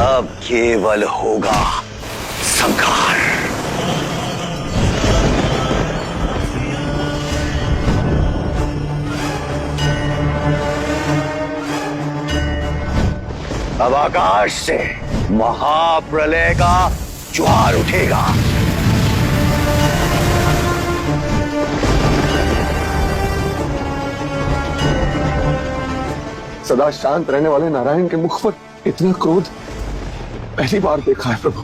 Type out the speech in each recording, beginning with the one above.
अब केवल होगा संहार। अब आकाश से महाप्रलय का ज्वार उठेगा। सदा शांत रहने वाले नारायण के मुख पर इतना क्रोध पहली बार देखा है प्रभु।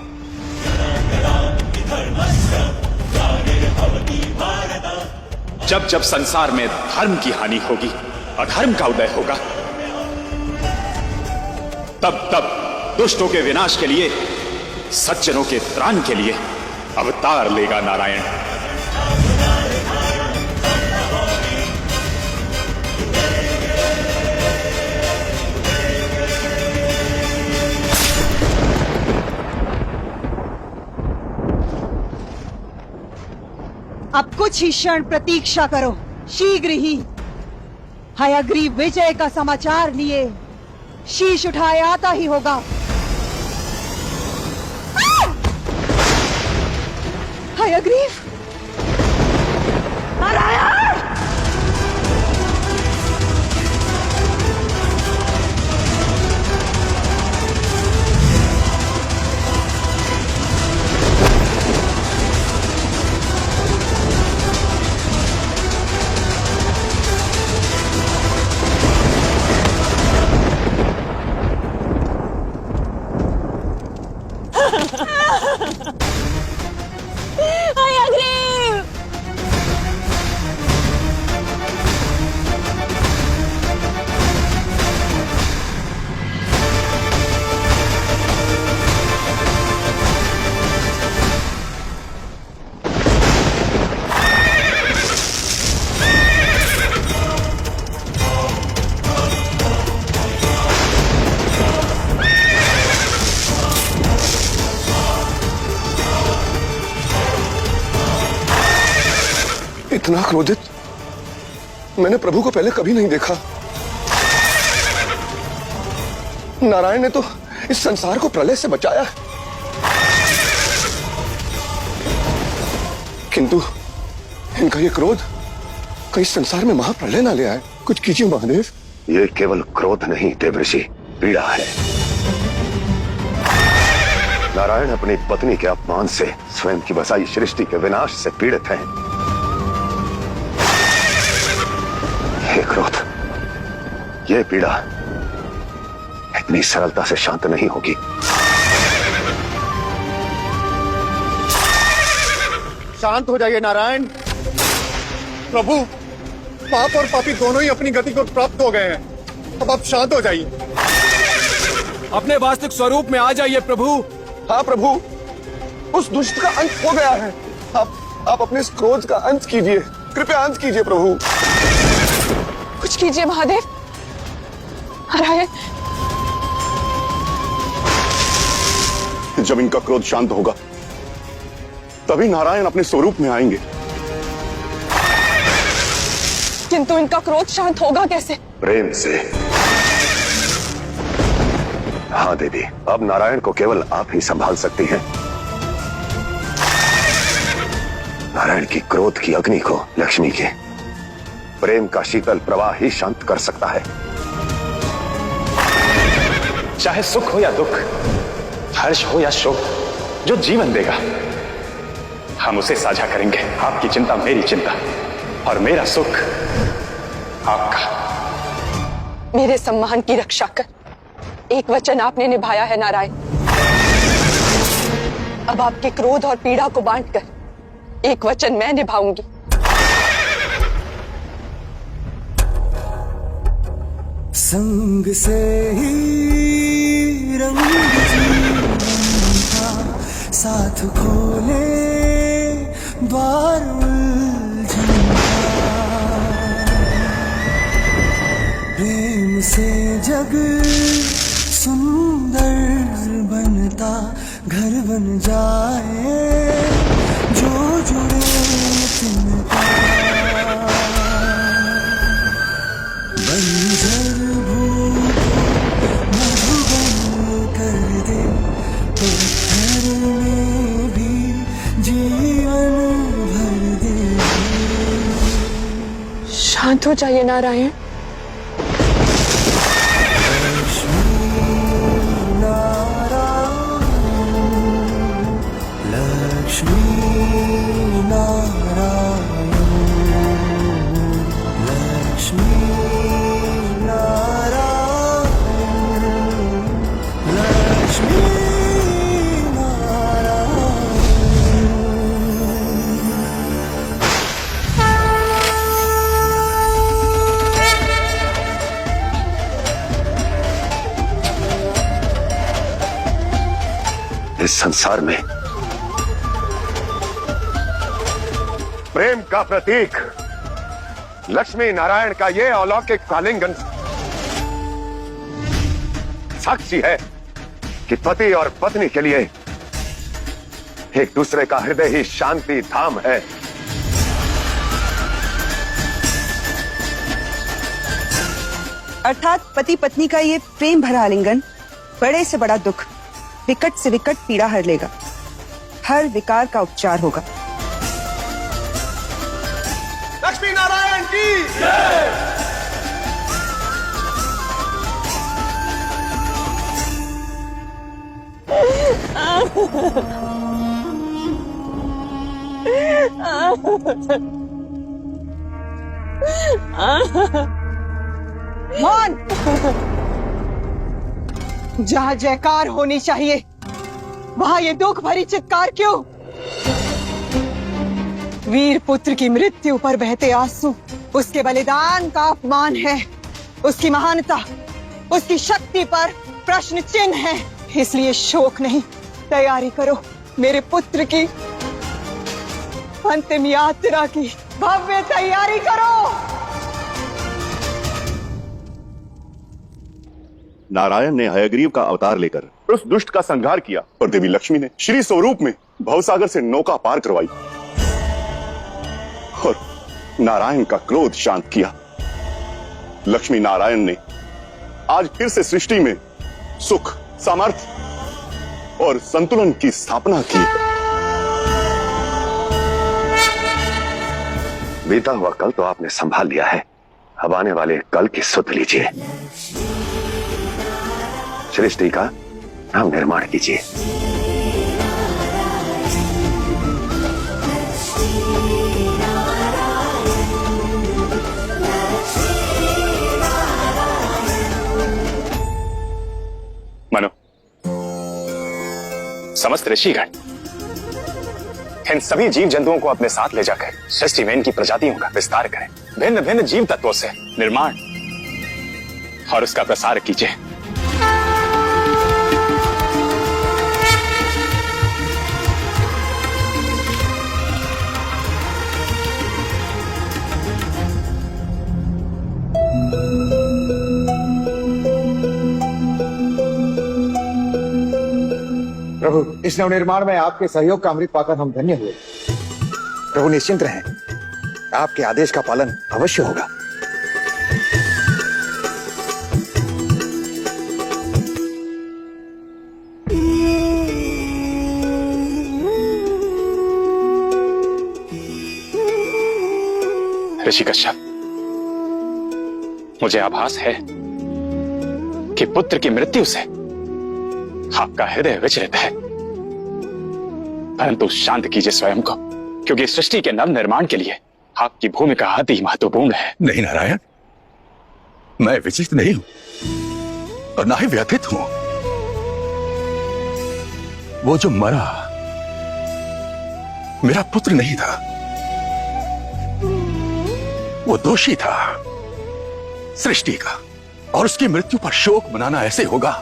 जब जब संसार में धर्म की हानि होगी, अधर्म का उदय होगा, तब तब दुष्टों के विनाश के लिए, सज्जनों के त्राण के लिए अवतार लेगा नारायण। अब कुछ ही क्षण प्रतीक्षा करो, शीघ्र ही हयग्रीव विजय का समाचार लिए शीश उठाए आता ही होगा। हयग्रीव, नारायण! हयग्रीव! इतना क्रोधित मैंने प्रभु को पहले कभी नहीं देखा। नारायण ने तो इस संसार को प्रलय से बचाया, किंतु इनका ये क्रोध कहीं संसार में महाप्रलय ना ले आए। कुछ कीजिए महादेव। ये केवल क्रोध नहीं देवऋषि, पीड़ा है। नारायण अपनी पत्नी के अपमान से, स्वयं की बसाई सृष्टि के विनाश से पीड़ित हैं। ये क्रोध, ये पीड़ा इतनी सरलता से शांत नहीं होगी। शांत हो जाइए नारायण। प्रभु, पाप और पापी दोनों ही अपनी गति को प्राप्त हो गए हैं। अब आप शांत हो जाइए, अपने वास्तविक स्वरूप में आ जाइए प्रभु। हाँ प्रभु, उस दुष्ट का अंत हो गया है। आप अपने इस क्रोध का अंत कीजिए, कृपया अंत कीजिए प्रभु। कुछ कीजिए महादेव। नारायण, जब इनका क्रोध शांत होगा तभी नारायण अपने स्वरूप में आएंगे। किंतु इनका क्रोध शांत होगा कैसे? प्रेम से। हाँ देवी, अब नारायण को केवल आप ही संभाल सकती हैं। नारायण की क्रोध की अग्नि को लक्ष्मी के प्रेम का शीतल प्रवाह ही शांत कर सकता है। चाहे सुख हो या दुख, हर्ष हो या शोक, जो जीवन देगा हम उसे साझा करेंगे। आपकी चिंता मेरी चिंता और मेरा सुख आपका। मेरे सम्मान की रक्षा कर, एक वचन आपने निभाया है नारायण। अब आपके क्रोध और पीड़ा को बांटकर एक वचन मैं निभाऊंगी। संग से ही रंग जीवन का साथ खोले द्वार उलझन का। प्रेम से जग सुंदर बनता घर बन जाए जो जुड़े तिनका बंजर भूख मधुबन कर दे पत्थर में भी जीवन भर दे। शांत हो जाइए नारायण। इस संसार में प्रेम का प्रतीक लक्ष्मी नारायण का ये अलौकिक आलिंगन साक्षी है कि पति और पत्नी के लिए एक दूसरे का हृदय ही शांति धाम है। अर्थात पति पत्नी का ये प्रेम भरा आलिंगन बड़े से बड़ा दुख, विकट से विकट पीड़ा हर लेगा, हर विकार का उपचार होगा। लक्ष्मी नारायण की जय। मौन। जहाँ जयकार होनी चाहिए वहाँ ये दुख भरी चित्कार क्यों? वीर पुत्र की मृत्यु पर बहते आंसू उसके बलिदान का अपमान है, उसकी महानता, उसकी शक्ति पर प्रश्न चिन्ह है। इसलिए शोक नहीं, तैयारी करो मेरे पुत्र की अंतिम यात्रा की भव्य तैयारी करो। नारायण ने हयग्रीव का अवतार लेकर उस दुष्ट का संहार किया और देवी लक्ष्मी ने श्री स्वरूप में भवसागर से नौका पार करवाई और नारायण का क्रोध शांत किया। लक्ष्मी नारायण ने आज फिर से सृष्टि में सुख, सामर्थ्य और संतुलन की स्थापना की। बीता हुआ कल तो आपने संभाल लिया है, अब आने वाले कल की सुध लीजिए, सृष्टि का नव निर्माण कीजिए। मनो, समस्त ऋषिगण इन सभी जीव जंतुओं को अपने साथ ले जाकर सृष्टि में इनकी प्रजातियों का विस्तार करें, भिन्न भिन्न जीव तत्वों से निर्माण और उसका प्रसार कीजिए। प्रभु, इस नवनिर्माण में आपके सहयोग का अमृत पाकर हम धन्य हुए। प्रभु निश्चिंत रहें, आपके आदेश का पालन अवश्य होगा। ऋषि कश्यप, मुझे आभास है कि पुत्र की मृत्यु से आपका हृदय विचलित है, परंतु शांत कीजिए स्वयं को, क्योंकि सृष्टि के नव निर्माण के लिए आपकी भूमिका अति महत्वपूर्ण है। नहीं नारायण, मैं विचलित नहीं हूं और ना ही व्यथित हूं। वो जो मरा मेरा पुत्र नहीं था, वो दोषी था सृष्टि का, और उसकी मृत्यु पर शोक मनाना ऐसे होगा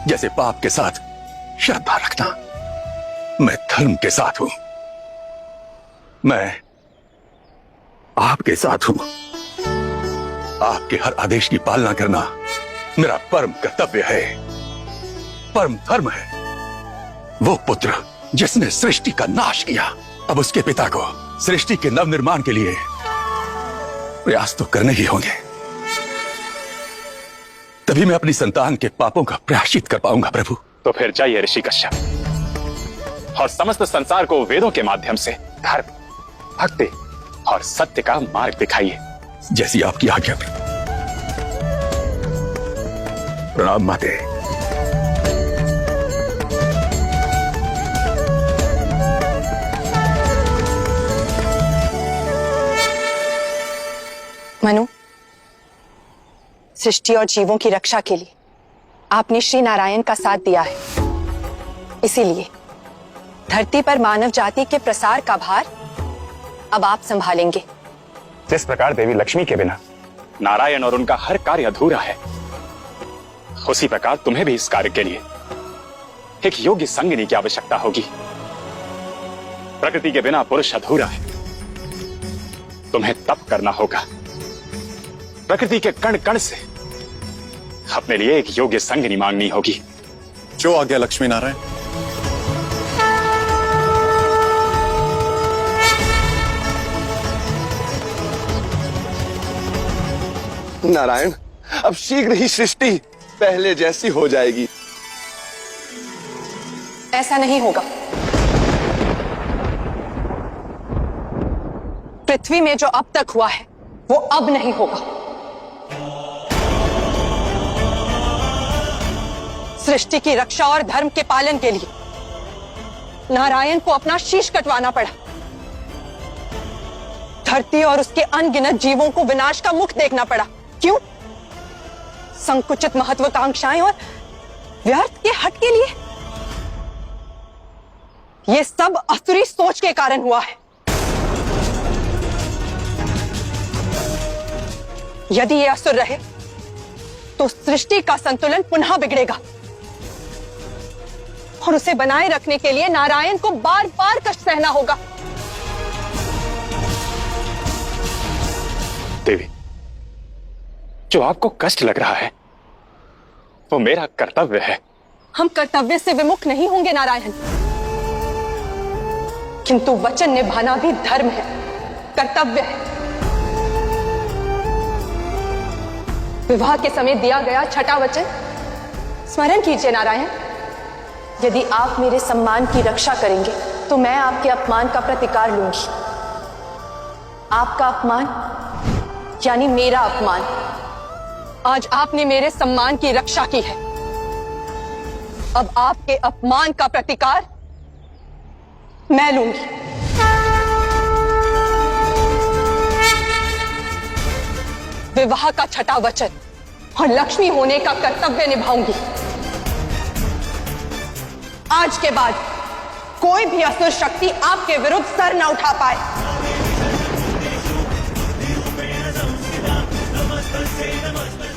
जैसे पाप के साथ श्रद्धा रखना। मैं धर्म के साथ हूं, मैं आपके साथ हूं। आपके हर आदेश की पालना करना मेरा परम कर्तव्य है, परम धर्म है। वो पुत्र जिसने सृष्टि का नाश किया, अब उसके पिता को सृष्टि के नवनिर्माण के लिए प्रयास तो करने ही होंगे। तभी मैं अपनी संतान के पापों का प्रायश्चित कर पाऊंगा प्रभु। तो फिर जाइए ऋषि कश्यप और समस्त संसार को वेदों के माध्यम से धर्म, भक्ति और सत्य का मार्ग दिखाइए। जैसी आपकी आज्ञा प्रभु। प्रणाम माते। मनु, सृष्टि और जीवों की रक्षा के लिए आपने श्री नारायण का साथ दिया है, इसीलिए धरती पर मानव जाति के प्रसार का भार अब आप संभालेंगे। जिस प्रकार देवी लक्ष्मी के बिना नारायण और उनका हर कार्य अधूरा है, उसी प्रकार तुम्हें भी इस कार्य के लिए एक योग्य संगिनी की आवश्यकता होगी। प्रकृति के बिना पुरुष अधूरा है। तुम्हें तप करना होगा, प्रकृति के कण कण से अपने लिए एक योग्य संगिनी मांगनी होगी। जो आज्ञा लक्ष्मी नारायण। नारायण, अब शीघ्र ही सृष्टि पहले जैसी हो जाएगी। ऐसा नहीं होगा। पृथ्वी में जो अब तक हुआ है वो अब नहीं होगा। सृष्टि की रक्षा और धर्म के पालन के लिए नारायण को अपना शीश कटवाना पड़ा। धरती और उसके अनगिनत जीवों को विनाश का मुख देखना पड़ा। क्यों? संकुचित महत्वाकांक्षाएं और व्यर्थ के हट के लिए। यह सब असुरी सोच के कारण हुआ है। यदि ये असुर रहे तो सृष्टि का संतुलन पुनः बिगड़ेगा और उसे बनाए रखने के लिए नारायण को बार बार कष्ट सहना होगा। देवी, जो आपको कष्ट लग रहा है वो मेरा कर्तव्य है। हम कर्तव्य से विमुख नहीं होंगे नारायण, किंतु वचन निभाना भी धर्म है, कर्तव्य है। विवाह के समय दिया गया छठा वचन स्मरण कीजिए नारायण। यदि आप मेरे सम्मान की रक्षा करेंगे तो मैं आपके अपमान का प्रतिकार लूंगी। आपका अपमान यानी मेरा अपमान। आज आपने मेरे सम्मान की रक्षा की है, अब आपके अपमान का प्रतिकार मैं लूंगी। विवाह का छठा वचन और लक्ष्मी होने का कर्तव्य निभाऊंगी। आज के बाद कोई भी असुर शक्ति आपके विरुद्ध सर न उठा पाए।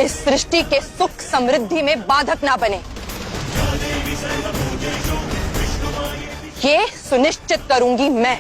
इस सृष्टि के सुख समृद्धि में बाधक ना बने, ये सुनिश्चित करूंगी मैं।